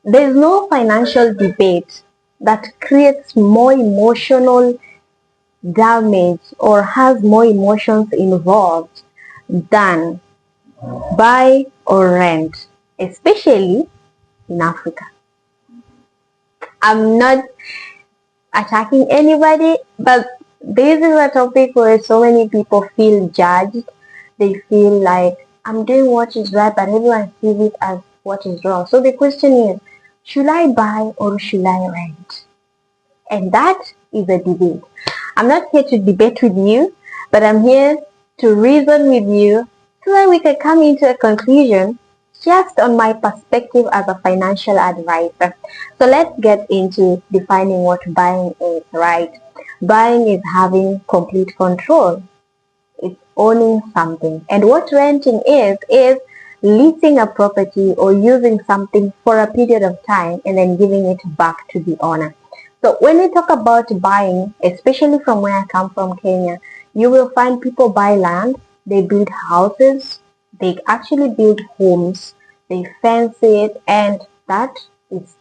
There's no financial debate that creates more emotional damage or has more emotions involved than buy or rent, especially in Africa. I'm not attacking anybody, but this is a topic where so many people feel judged. They feel like I'm doing what is right, but everyone sees it as what is wrong. So the question is, should I buy or should I rent? And that is a debate. I'm not here to debate with you, but I'm here to reason with you so that we can come into a conclusion just on my perspective as a financial advisor. So let's get into defining what buying is, right? Buying is having complete control. It's owning something. And what renting is leasing a property or using something for a period of time and then giving it back to the owner. So when we talk about buying, especially from where I come from, Kenya, you will find people buy land, they build houses, they actually build homes, they fence it, and that is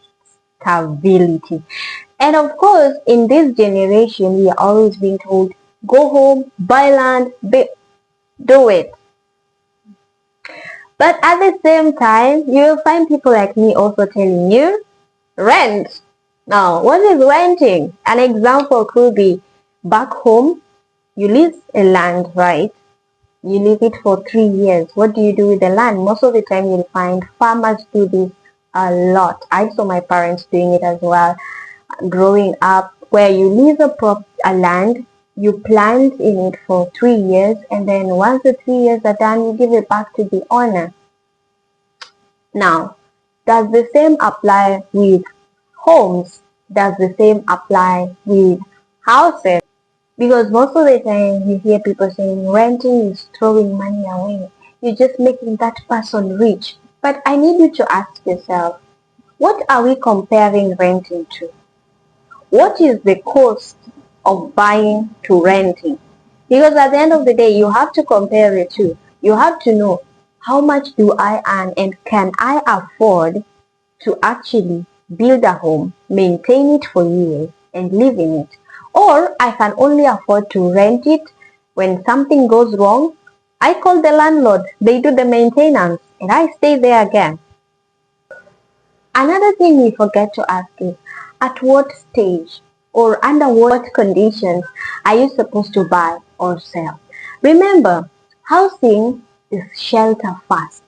stability. And of course, in this generation, we are always being told, go home, buy land, do it. But at the same time, you will find people like me also telling you, rent. Now, what is renting? An example could be back home, you lease a land, right? You leave it for 3 years. What do you do with the land? Most of the time, you'll find farmers do this a lot. I saw my parents doing it as well growing up, where you lease a land, you plant in it for 3 years, and then once the 3 years are done, you give it back to the owner. Now, does the same apply with homes? Does the same apply with houses? Because most of the time you hear people saying renting is throwing money away. You're just making that person rich. But I need you to ask yourself, what are we comparing renting to? What is the cost of buying to renting? Because at the end of the day, you have to compare the two. You have to know how much do I earn and can I afford to actually build a home, maintain it for years and live in it. Or I can only afford to rent it. When something goes wrong, I call the landlord, they do the maintenance and I stay there again. Another thing we forget to ask is, at what stage or under what conditions are you supposed to buy or sell? Remember, housing is shelter first,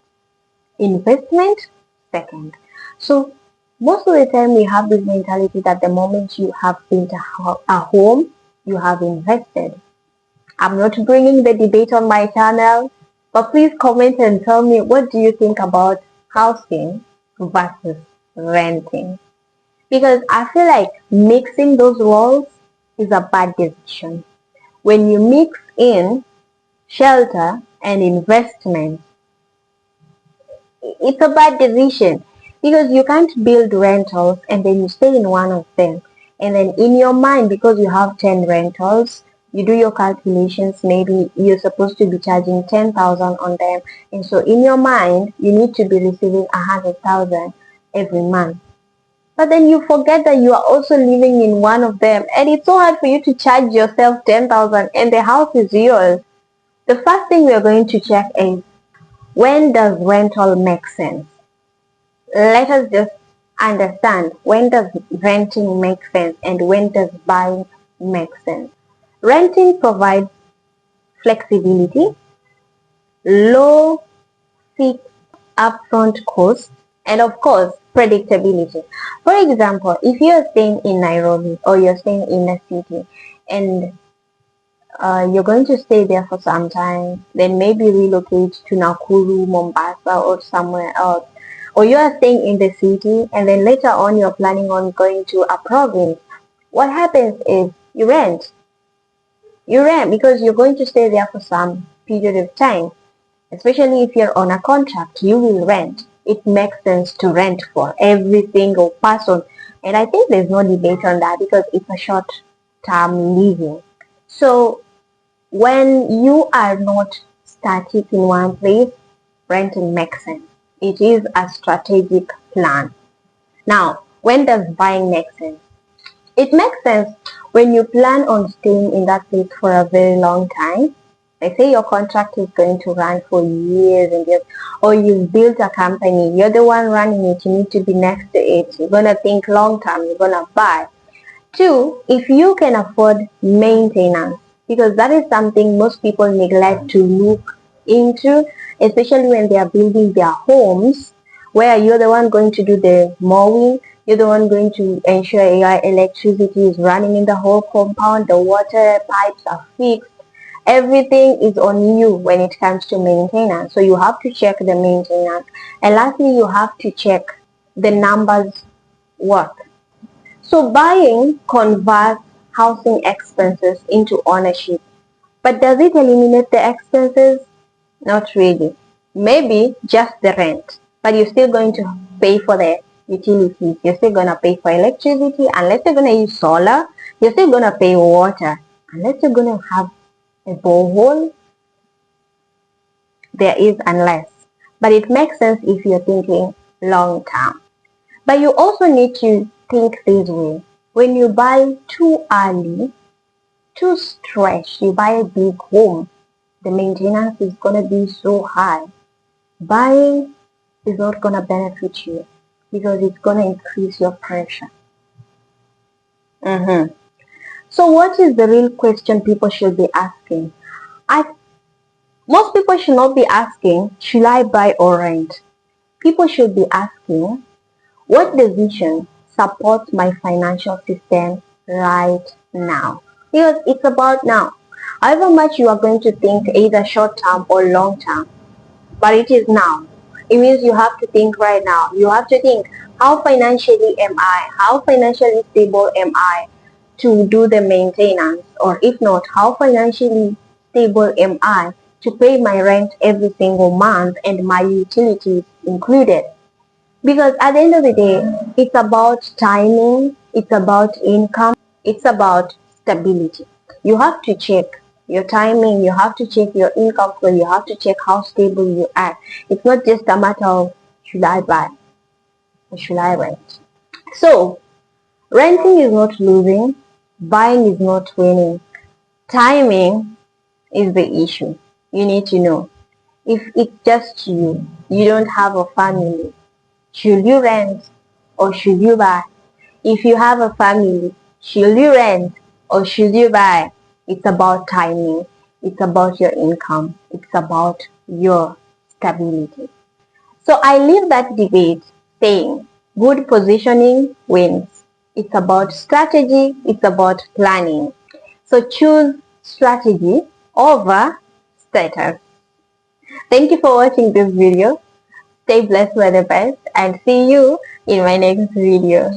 investment second. So most of the time we have this mentality that the moment you have built a home, you have invested. I'm not bringing the debate on my channel, but please comment and tell me, what do you think about housing versus renting? Because I feel like mixing those roles is a bad decision. When you mix in shelter and investment, it's a bad decision because you can't build rentals and then you stay in one of them. And then in your mind, because you have 10 rentals, you do your calculations, maybe you're supposed to be charging 10,000 on them. And so in your mind, you need to be receiving 100,000 every month. But then you forget that you are also living in one of them. And it's so hard for you to charge yourself 10,000 and the house is yours. The first thing we are going to check is, when does rental make sense? Let us just understand, when does renting make sense and when does buying make sense. Renting provides flexibility, low fixed upfront costs, and of course predictability. For example, if you're staying in Nairobi or you're staying in a city and you're going to stay there for some time, then maybe relocate to Nakuru, Mombasa, or somewhere else. Or you are staying in the city and then later on you're planning on going to a province. What happens is you rent. You rent because you're going to stay there for some period of time. Especially if you're on a contract, you will rent. It makes sense to rent for every single person. And I think there's no debate on that because it's a short-term living. So when you are not static in one place, renting makes sense. It is a strategic plan. Now, when does buying make sense? It makes sense when you plan on staying in that place for a very long time. Like say your contract is going to run for years and years, or you've built a company, you're the one running it, you need to be next to it, you're gonna think long term, you're gonna buy. Two, if you can afford maintenance, because that is something most people neglect to look into, especially when they are building their homes, where you're the one going to do the mowing, you're the one going to ensure your electricity is running in the whole compound, the water pipes are fixed. Everything is on you when it comes to maintenance. So you have to check the maintenance. And lastly, you have to check the numbers work. So buying converts housing expenses into ownership. But does it eliminate the expenses? Not really. Maybe just the rent. But you're still going to pay for the utilities. You're still going to pay for electricity. Unless you're going to use solar, you're still going to pay water. Unless you're going to have a borehole, there is unless. But it makes sense if you're thinking long term. But you also need to think this way. When you buy too early, too stretched, you buy a big home, the maintenance is going to be so high. Buying is not going to benefit you because it's going to increase your pressure. So what is the real question people should be asking? Most people should not be asking, should I buy or rent? People should be asking, what decision supports my financial system right now? Because it's about now. However much you are going to think either short term or long term, but it is now. It means you have to think right now. You have to think, how financially am I? How financially stable am I to do the maintenance? Or if not, how financially stable am I to pay my rent every single month and my utilities included? Because at the end of the day, it's about timing, it's about income, it's about stability. You have to check your timing, you have to check your income flow, you have to check how stable you are. It's not just a matter of should I buy or should I rent. So, renting is not losing, buying is not winning. Timing is the issue. You need to know. If it's just you, you don't have a family, should you rent or should you buy? If you have a family, should you rent or should you buy? It's about timing. It's about your income. It's about your stability. So I leave that debate saying good positioning wins. It's about strategy. It's about planning. So choose strategy over status. Thank you for watching this video. Stay blessed, we're the best, and see you in my next video.